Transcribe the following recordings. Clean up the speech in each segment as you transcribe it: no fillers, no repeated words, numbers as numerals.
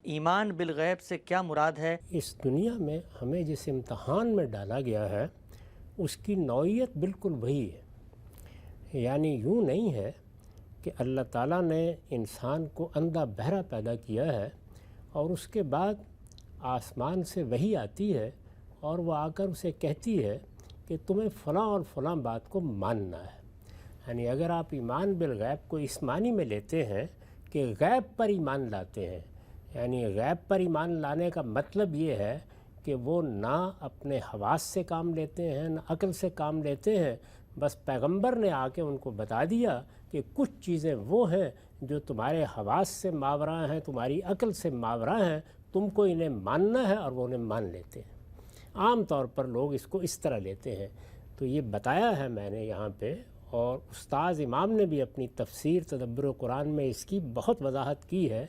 ایمان بالغیب سے کیا مراد ہے؟ اس دنیا میں ہمیں جس امتحان میں ڈالا گیا ہے اس کی نوعیت بالکل وہی ہے. یعنی یوں نہیں ہے کہ اللہ تعالیٰ نے انسان کو اندھا بہرا پیدا کیا ہے اور اس کے بعد آسمان سے وحی آتی ہے اور وہ آ کر اسے کہتی ہے کہ تمہیں فلاں اور فلاں بات کو ماننا ہے. یعنی اگر آپ ایمان بالغیب کو اس معنی میں لیتے ہیں کہ غیب پر ایمان لاتے ہیں، یعنی غیب پر ایمان لانے کا مطلب یہ ہے کہ وہ نہ اپنے حواس سے کام لیتے ہیں نہ عقل سے کام لیتے ہیں، بس پیغمبر نے آ کے ان کو بتا دیا کہ کچھ چیزیں وہ ہیں جو تمہارے حواس سے ماوراء ہیں، تمہاری عقل سے ماوراء ہیں، تم کو انہیں ماننا ہے، اور وہ انہیں مان لیتے ہیں. عام طور پر لوگ اس کو اس طرح لیتے ہیں. تو یہ بتایا ہے میں نے یہاں پہ، اور استاذ امام نے بھی اپنی تفسیر تدبر قرآن میں اس کی بہت وضاحت کی ہے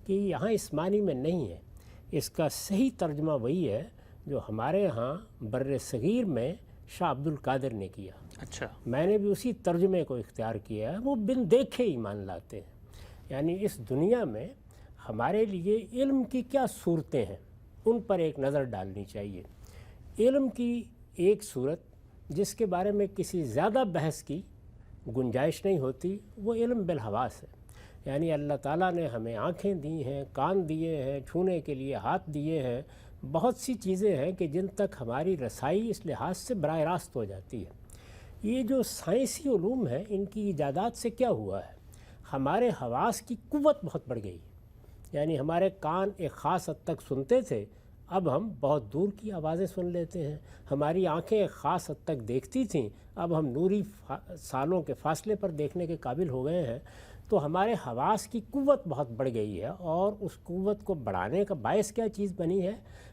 کہ یہاں اس معنی میں نہیں ہے. اس کا صحیح ترجمہ وہی ہے جو ہمارے ہاں بر صغیر میں شاہ عبد القادر نے کیا. اچھا، میں نے بھی اسی ترجمے کو اختیار کیا ہے. وہ بن دیکھے ایمان لاتے ہیں. یعنی اس دنیا میں ہمارے لیے علم کی کیا صورتیں ہیں ان پر ایک نظر ڈالنی چاہیے. علم کی ایک صورت جس کے بارے میں کسی زیادہ بحث کی گنجائش نہیں ہوتی وہ علم بالحواس ہے. یعنی اللہ تعالیٰ نے ہمیں آنکھیں دی ہیں، کان دیے ہیں، چھونے کے لیے ہاتھ دیے ہیں، بہت سی چیزیں ہیں کہ جن تک ہماری رسائی اس لحاظ سے براہ راست ہو جاتی ہے. یہ جو سائنسی علوم ہیں ان کی ایجادات سے کیا ہوا ہے، ہمارے حواس کی قوت بہت بڑھ گئی ہے. یعنی ہمارے کان ایک خاص حد تک سنتے تھے، اب ہم بہت دور کی آوازیں سن لیتے ہیں. ہماری آنکھیں ایک خاص حد تک دیکھتی تھیں، اب ہم نوری سالوں کے فاصلے پر دیکھنے کے قابل ہو گئے ہیں. تو ہمارے حواس کی قوت بہت بڑھ گئی ہے، اور اس قوت کو بڑھانے کا باعث کیا چیز بنی ہے؟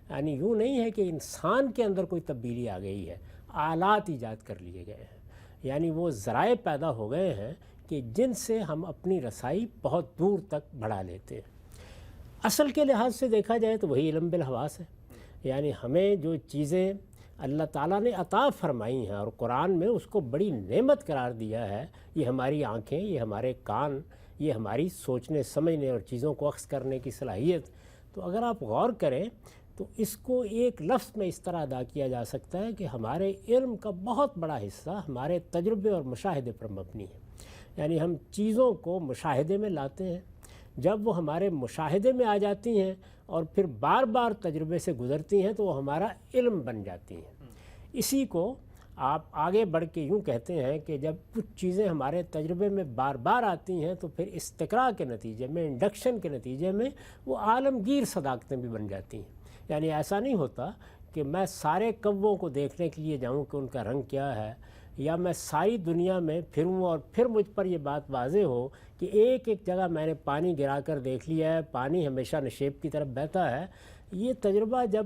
یعنی یوں نہیں ہے کہ انسان کے اندر کوئی تبدیلی آ گئی ہے، آلات ایجاد کر لیے گئے ہیں. یعنی وہ ذرائع پیدا ہو گئے ہیں کہ جن سے ہم اپنی رسائی بہت دور تک بڑھا لیتے ہیں. اصل کے لحاظ سے دیکھا جائے تو وہی علم بالحواس ہے. یعنی ہمیں جو چیزیں اللہ تعالیٰ نے عطا فرمائی ہیں اور قرآن میں اس کو بڑی نعمت قرار دیا ہے، یہ ہماری آنکھیں، یہ ہمارے کان، یہ ہماری سوچنے سمجھنے اور چیزوں کو اخذ کرنے کی صلاحیت. تو اگر آپ غور کریں تو اس کو ایک لفظ میں اس طرح ادا کیا جا سکتا ہے کہ ہمارے علم کا بہت بڑا حصہ ہمارے تجربے اور مشاہدے پر مبنی ہے. یعنی ہم چیزوں کو مشاہدے میں لاتے ہیں، جب وہ ہمارے مشاہدے میں آ جاتی ہیں اور پھر بار بار تجربے سے گزرتی ہیں تو وہ ہمارا علم بن جاتی ہیں. اسی کو آپ آگے بڑھ کے یوں کہتے ہیں کہ جب کچھ چیزیں ہمارے تجربے میں بار بار آتی ہیں تو پھر استقراء کے نتیجے میں، انڈکشن کے نتیجے میں وہ عالمگیر صداقتیں بھی بن جاتی ہیں. یعنی ایسا نہیں ہوتا کہ میں سارے کووں کو دیکھنے کے لیے جاؤں کہ ان کا رنگ کیا ہے، یا میں ساری دنیا میں پھروں اور پھر مجھ پر یہ بات واضح ہو کہ ایک ایک جگہ میں نے پانی گرا کر دیکھ لیا ہے، پانی ہمیشہ نشیب کی طرف بہتا ہے. یہ تجربہ جب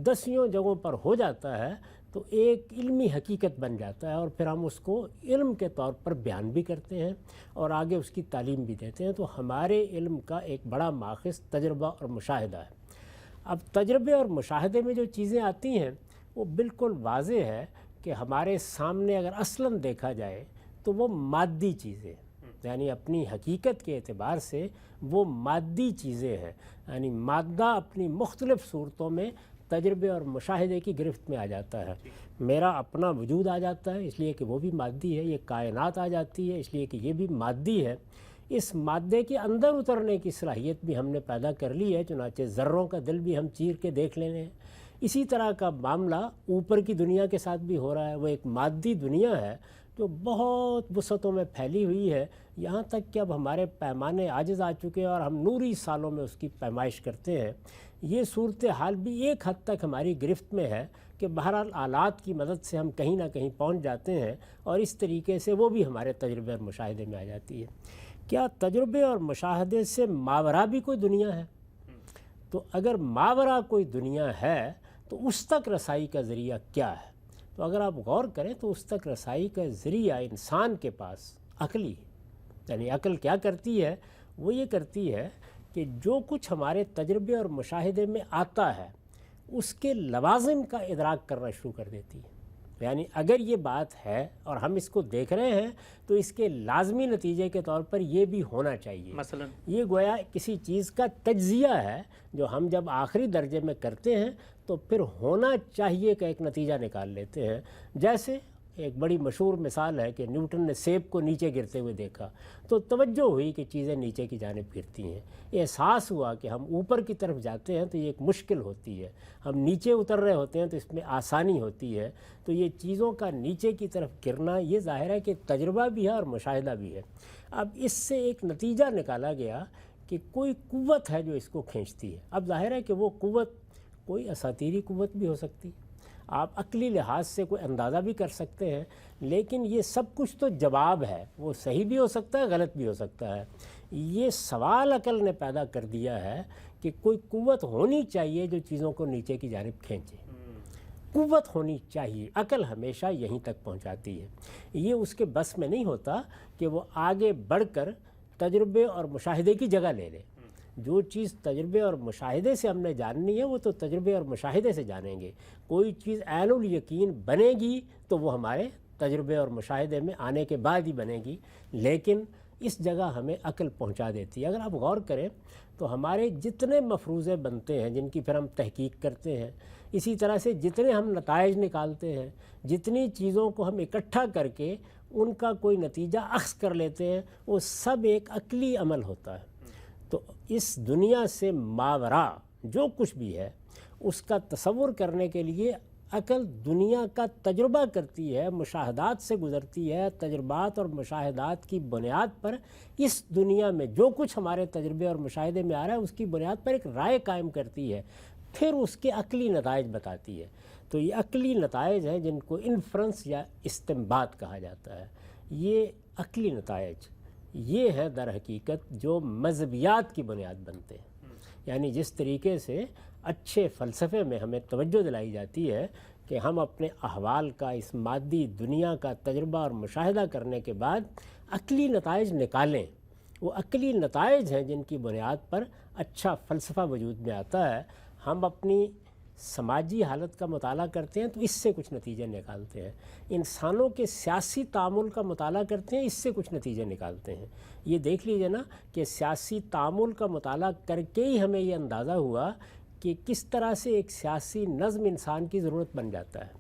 10 جگہوں پر ہو جاتا ہے تو ایک علمی حقیقت بن جاتا ہے، اور پھر ہم اس کو علم کے طور پر بیان بھی کرتے ہیں اور آگے اس کی تعلیم بھی دیتے ہیں. تو ہمارے علم کا ایک بڑا ماخذ تجربہ اور مشاہدہ ہے. اب تجربے اور مشاہدے میں جو چیزیں آتی ہیں وہ بالکل واضح ہے کہ ہمارے سامنے اگر اصلاً دیکھا جائے تو وہ مادی چیزیں، یعنی اپنی حقیقت کے اعتبار سے وہ مادی چیزیں ہیں. یعنی مادہ اپنی مختلف صورتوں میں تجربے اور مشاہدے کی گرفت میں آ جاتا ہے. میرا اپنا وجود آ جاتا ہے اس لیے کہ وہ بھی مادی ہے، یہ کائنات آ جاتی ہے اس لیے کہ یہ بھی مادی ہے. اس مادے کے اندر اترنے کی صلاحیت بھی ہم نے پیدا کر لی ہے، چنانچہ ذروں کا دل بھی ہم چیر کے دیکھ لینے ہیں. اسی طرح کا معاملہ اوپر کی دنیا کے ساتھ بھی ہو رہا ہے. وہ ایک مادی دنیا ہے جو بہت وسعتوں میں پھیلی ہوئی ہے، یہاں تک کہ اب ہمارے پیمانے عاجز آ چکے ہیں اور ہم نوری سالوں میں اس کی پیمائش کرتے ہیں. یہ صورتحال بھی ایک حد تک ہماری گرفت میں ہے کہ بہرحال آلات کی مدد سے ہم کہیں نہ کہیں پہنچ جاتے ہیں، اور اس طریقے سے وہ بھی ہمارے تجربے اور مشاہدے میں آ جاتی ہے. کیا تجربے اور مشاہدے سے ماورا بھی کوئی دنیا ہے؟ تو اگر ماورا کوئی دنیا ہے تو اس تک رسائی کا ذریعہ کیا ہے؟ تو اگر آپ غور کریں تو اس تک رسائی کا ذریعہ انسان کے پاس عقلی ہے. یعنی عقل کیا کرتی ہے؟ وہ یہ کرتی ہے کہ جو کچھ ہمارے تجربے اور مشاہدے میں آتا ہے اس کے لوازم کا ادراک کرنا شروع کر دیتی ہے. یعنی اگر یہ بات ہے اور ہم اس کو دیکھ رہے ہیں تو اس کے لازمی نتیجے کے طور پر یہ بھی ہونا چاہیے. مثلا یہ گویا کسی چیز کا تجزیہ ہے جو ہم جب آخری درجے میں کرتے ہیں تو پھر ہونا چاہیے کا ایک نتیجہ نکال لیتے ہیں. جیسے ایک بڑی مشہور مثال ہے کہ نیوٹن نے سیب کو نیچے گرتے ہوئے دیکھا تو توجہ ہوئی کہ چیزیں نیچے کی جانب گرتی ہیں. احساس ہوا کہ ہم اوپر کی طرف جاتے ہیں تو یہ ایک مشکل ہوتی ہے، ہم نیچے اتر رہے ہوتے ہیں تو اس میں آسانی ہوتی ہے. تو یہ چیزوں کا نیچے کی طرف گرنا یہ ظاہر ہے کہ تجربہ بھی ہے اور مشاہدہ بھی ہے. اب اس سے ایک نتیجہ نکالا گیا کہ کوئی قوت ہے جو اس کو کھینچتی ہے. اب ظاہر ہے کہ وہ قوت کوئی اساطیری قوت بھی ہو سکتی ہے، آپ عقلی لحاظ سے کوئی اندازہ بھی کر سکتے ہیں، لیکن یہ سب کچھ تو جواب ہے، وہ صحیح بھی ہو سکتا ہے غلط بھی ہو سکتا ہے. یہ سوال عقل نے پیدا کر دیا ہے کہ کوئی قوت ہونی چاہیے جو چیزوں کو نیچے کی جانب کھینچے. قوت ہونی چاہیے، عقل ہمیشہ یہیں تک پہنچاتی ہے. یہ اس کے بس میں نہیں ہوتا کہ وہ آگے بڑھ کر تجربے اور مشاہدے کی جگہ لے لے. جو چیز تجربے اور مشاہدے سے ہم نے جاننی ہے وہ تو تجربے اور مشاہدے سے جانیں گے. کوئی چیز عین الیقین بنے گی تو وہ ہمارے تجربے اور مشاہدے میں آنے کے بعد ہی بنے گی، لیکن اس جگہ ہمیں عقل پہنچا دیتی ہے. اگر آپ غور کریں تو ہمارے جتنے مفروضے بنتے ہیں جن کی پھر ہم تحقیق کرتے ہیں، اسی طرح سے جتنے ہم نتائج نکالتے ہیں، جتنی چیزوں کو ہم اکٹھا کر کے ان کا کوئی نتیجہ اخذ کر لیتے ہیں، وہ سب ایک عقلی عمل ہوتا ہے. تو اس دنیا سے ماوراء جو کچھ بھی ہے اس کا تصور کرنے کے لیے عقل دنیا کا تجربہ کرتی ہے، مشاہدات سے گزرتی ہے. تجربات اور مشاہدات کی بنیاد پر اس دنیا میں جو کچھ ہمارے تجربے اور مشاہدے میں آ رہا ہے اس کی بنیاد پر ایک رائے قائم کرتی ہے، پھر اس کے عقلی نتائج بتاتی ہے. تو یہ عقلی نتائج ہیں جن کو انفرنس یا استنباط کہا جاتا ہے. یہ عقلی نتائج یہ ہے در حقیقت جو مذہبیات کی بنیاد بنتے ہیں. یعنی جس طریقے سے اچھے فلسفے میں ہمیں توجہ دلائی جاتی ہے کہ ہم اپنے احوال کا اس مادی دنیا کا تجربہ اور مشاہدہ کرنے کے بعد عقلی نتائج نکالیں. وہ عقلی نتائج ہیں جن کی بنیاد پر اچھا فلسفہ وجود میں آتا ہے. ہم اپنی سماجی حالت کا مطالعہ کرتے ہیں تو اس سے کچھ نتیجے نکالتے ہیں. انسانوں کے سیاسی تعامل کا مطالعہ کرتے ہیں، اس سے کچھ نتیجے نکالتے ہیں. یہ دیکھ لیجئے نا کہ سیاسی تعامل کا مطالعہ کر کے ہی ہمیں یہ اندازہ ہوا کہ کس طرح سے ایک سیاسی نظم انسان کی ضرورت بن جاتا ہے،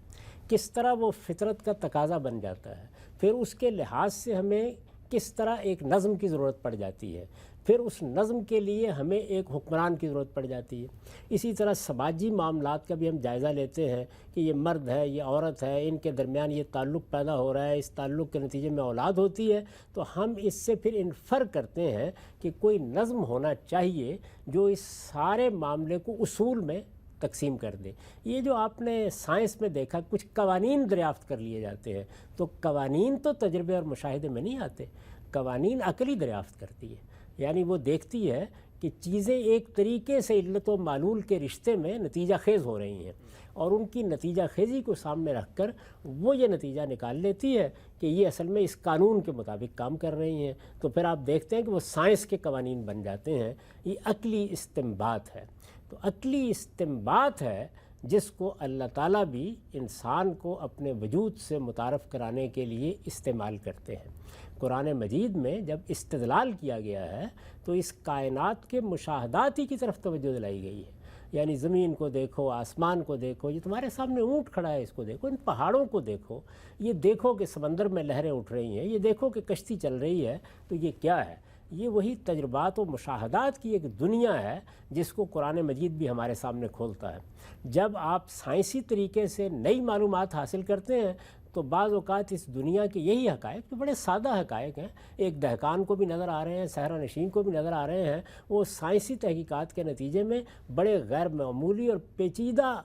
کس طرح وہ فطرت کا تقاضا بن جاتا ہے. پھر اس کے لحاظ سے ہمیں کس طرح ایک نظم کی ضرورت پڑ جاتی ہے، پھر اس نظم کے لیے ہمیں ایک حکمران کی ضرورت پڑ جاتی ہے. اسی طرح سماجی معاملات کا بھی ہم جائزہ لیتے ہیں کہ یہ مرد ہے، یہ عورت ہے، ان کے درمیان یہ تعلق پیدا ہو رہا ہے، اس تعلق کے نتیجے میں اولاد ہوتی ہے. تو ہم اس سے پھر انفر کرتے ہیں کہ کوئی نظم ہونا چاہیے جو اس سارے معاملے کو اصول میں تقسیم کر دے. یہ جو آپ نے سائنس میں دیکھا کچھ قوانین دریافت کر لیے جاتے ہیں، تو قوانین تو تجربے اور مشاہدے میں نہیں آتے. قوانین عقلی دریافت کرتی ہے، یعنی وہ دیکھتی ہے کہ چیزیں ایک طریقے سے علت و معلول کے رشتے میں نتیجہ خیز ہو رہی ہیں، اور ان کی نتیجہ خیزی کو سامنے رکھ کر وہ یہ نتیجہ نکال لیتی ہے کہ یہ اصل میں اس قانون کے مطابق کام کر رہی ہیں. تو پھر آپ دیکھتے ہیں کہ وہ سائنس کے قوانین بن جاتے ہیں. یہ عقلی استنباط ہے. تو عقلی استنباط ہے جس کو اللہ تعالیٰ بھی انسان کو اپنے وجود سے متعارف کرانے کے لیے استعمال کرتے ہیں. قرآن مجید میں جب استدلال کیا گیا ہے تو اس کائنات کے مشاہدات ہی کی طرف توجہ دلائی گئی ہے. یعنی زمین کو دیکھو، آسمان کو دیکھو، یہ تمہارے سامنے اونٹ کھڑا ہے، اس کو دیکھو، ان پہاڑوں کو دیکھو، یہ دیکھو کہ سمندر میں لہریں اٹھ رہی ہیں، یہ دیکھو کہ کشتی چل رہی ہے. تو یہ کیا ہے؟ یہ وہی تجربات و مشاہدات کی ایک دنیا ہے جس کو قرآن مجید بھی ہمارے سامنے کھولتا ہے. جب آپ سائنسی طریقے سے نئی معلومات حاصل کرتے ہیں تو بعض اوقات اس دنیا کے یہی حقائق جو بڑے سادہ حقائق ہیں، ایک دہقان کو بھی نظر آ رہے ہیں، صحرا نشین کو بھی نظر آ رہے ہیں، وہ سائنسی تحقیقات کے نتیجے میں بڑے غیر معمولی اور پیچیدہ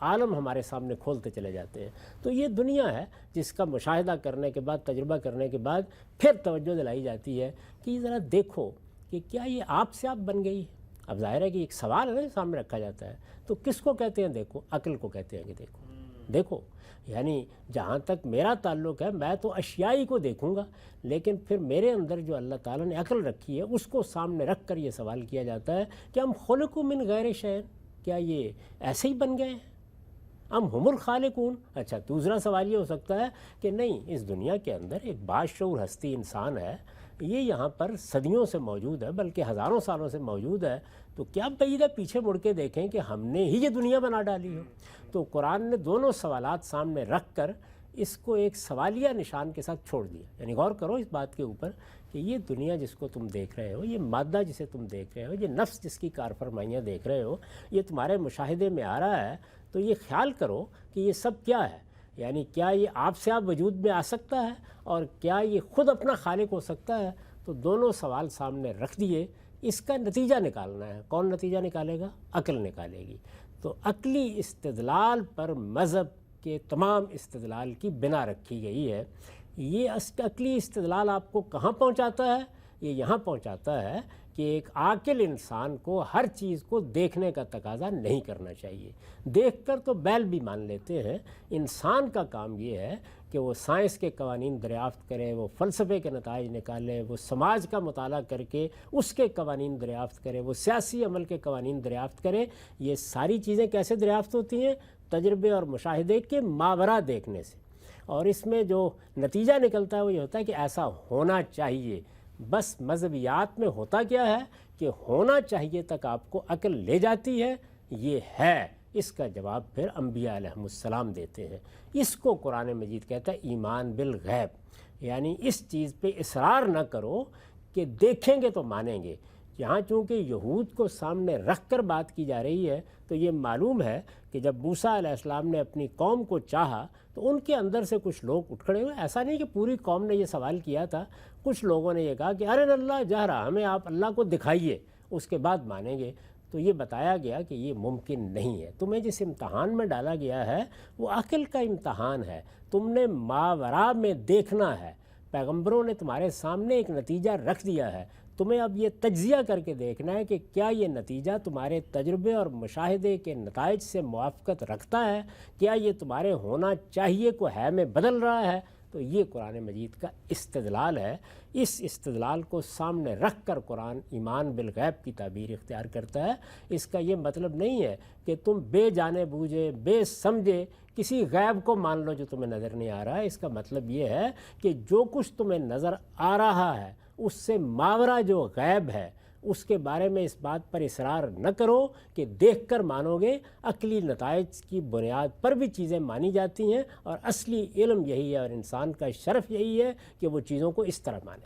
عالم ہمارے سامنے کھولتے چلے جاتے ہیں. تو یہ دنیا ہے جس کا مشاہدہ کرنے کے بعد، تجربہ کرنے کے بعد پھر توجہ دلائی جاتی ہے کہ ذرا دیکھو کہ کیا یہ آپ سے آپ بن گئی ہے. اب ظاہر ہے کہ ایک سوال ہے سامنے رکھا جاتا ہے. تو کس کو کہتے ہیں دیکھو؟ عقل کو کہتے ہیں کہ دیکھو. یعنی جہاں تک میرا تعلق ہے میں تو اشیائی کو دیکھوں گا، لیکن پھر میرے اندر جو اللہ تعالیٰ نے عقل رکھی ہے اس کو سامنے رکھ کر یہ سوال کیا جاتا ہے کہ ہم خلقوا من غیر شیء، کیا یہ ایسے ہی بن گئے ہیں؟ ام ہم الخالقون۔ اچھا دوسرا سوال یہ ہو سکتا ہے کہ نہیں، اس دنیا کے اندر ایک باشعور ہستی انسان ہے، یہ یہاں پر صدیوں سے موجود ہے، بلکہ ہزاروں سالوں سے موجود ہے، تو کیا بعید ہے پیچھے مڑ کے دیکھیں کہ ہم نے ہی یہ دنیا بنا ڈالی ہو؟ تو قرآن نے دونوں سوالات سامنے رکھ کر اس کو ایک سوالیہ نشان کے ساتھ چھوڑ دیا۔ یعنی غور کرو اس بات کے اوپر کہ یہ دنیا جس کو تم دیکھ رہے ہو، یہ مادہ جسے تم دیکھ رہے ہو، یہ نفس جس کی کار فرمائیاں دیکھ رہے ہو، یہ تمہارے مشاہدے میں آ رہا ہے، تو یہ خیال کرو کہ یہ سب کیا ہے؟ یعنی کیا یہ آپ سے آپ وجود میں آ سکتا ہے، اور کیا یہ خود اپنا خالق ہو سکتا ہے؟ تو دونوں سوال سامنے رکھ دیے، اس کا نتیجہ نکالنا ہے۔ کون نتیجہ نکالے گا؟ عقل نکالے گی۔ تو عقلی استدلال پر مذہب کے تمام استدلال کی بنا رکھی گئی ہے۔ یہ عقلی استدلال آپ کو کہاں پہنچاتا ہے؟ یہ یہاں پہنچاتا ہے کہ ایک عاقل انسان کو ہر چیز کو دیکھنے کا تقاضا نہیں کرنا چاہیے۔ دیکھ کر تو بیل بھی مان لیتے ہیں۔ انسان کا کام یہ ہے کہ وہ سائنس کے قوانین دریافت کرے، وہ فلسفے کے نتائج نکالے، وہ سماج کا مطالعہ کر کے اس کے قوانین دریافت کرے، وہ سیاسی عمل کے قوانین دریافت کرے۔ یہ ساری چیزیں کیسے دریافت ہوتی ہیں؟ تجربے اور مشاہدے کے ماورا دیکھنے سے۔ اور اس میں جو نتیجہ نکلتا ہے وہ یہ ہوتا ہے کہ ایسا ہونا چاہیے۔ بس مذہبیات میں ہوتا کیا ہے کہ ہونا چاہیے تک آپ کو عقل لے جاتی ہے، یہ ہے۔ اس کا جواب پھر انبیاء علیہم السلام دیتے ہیں۔ اس کو قرآن مجید کہتا ہے ایمان بالغیب، یعنی اس چیز پہ اصرار نہ کرو کہ دیکھیں گے تو مانیں گے۔ یہاں چونکہ یہود کو سامنے رکھ کر بات کی جا رہی ہے، تو یہ معلوم ہے کہ جب موسیٰ علیہ السلام نے اپنی قوم کو چاہا تو ان کے اندر سے کچھ لوگ اٹھ کھڑے ہوئے۔ ایسا نہیں کہ پوری قوم نے یہ سوال کیا تھا، کچھ لوگوں نے یہ کہا کہ ارے اللہ جہرا، ہمیں آپ اللہ کو دکھائیے، اس کے بعد مانیں گے۔ تو یہ بتایا گیا کہ یہ ممکن نہیں ہے۔ تمہیں جس امتحان میں ڈالا گیا ہے وہ عقل کا امتحان ہے، تم نے ماورا میں دیکھنا ہے۔ پیغمبروں نے تمہارے سامنے ایک نتیجہ رکھ دیا ہے، تمہیں اب یہ تجزیہ کر کے دیکھنا ہے کہ کیا یہ نتیجہ تمہارے تجربے اور مشاہدے کے نتائج سے موافقت رکھتا ہے، کیا یہ تمہارے ہونا چاہیے کو ہے میں بدل رہا ہے۔ تو یہ قرآن مجید کا استدلال ہے۔ اس استدلال کو سامنے رکھ کر قرآن ایمان بالغیب کی تعبیر اختیار کرتا ہے۔ اس کا یہ مطلب نہیں ہے کہ تم بے جانے بوجھے، بے سمجھے کسی غیب کو مان لو جو تمہیں نظر نہیں آ رہا ہے۔ اس کا مطلب یہ ہے کہ جو کچھ تمہیں نظر آ رہا ہے اس سے ماورا جو غیب ہے اس کے بارے میں اس بات پر اصرار نہ کرو کہ دیکھ کر مانو گے۔ عقلی نتائج کی بنیاد پر بھی چیزیں مانی جاتی ہیں، اور اصلی علم یہی ہے اور انسان کا شرف یہی ہے کہ وہ چیزوں کو اس طرح مانے۔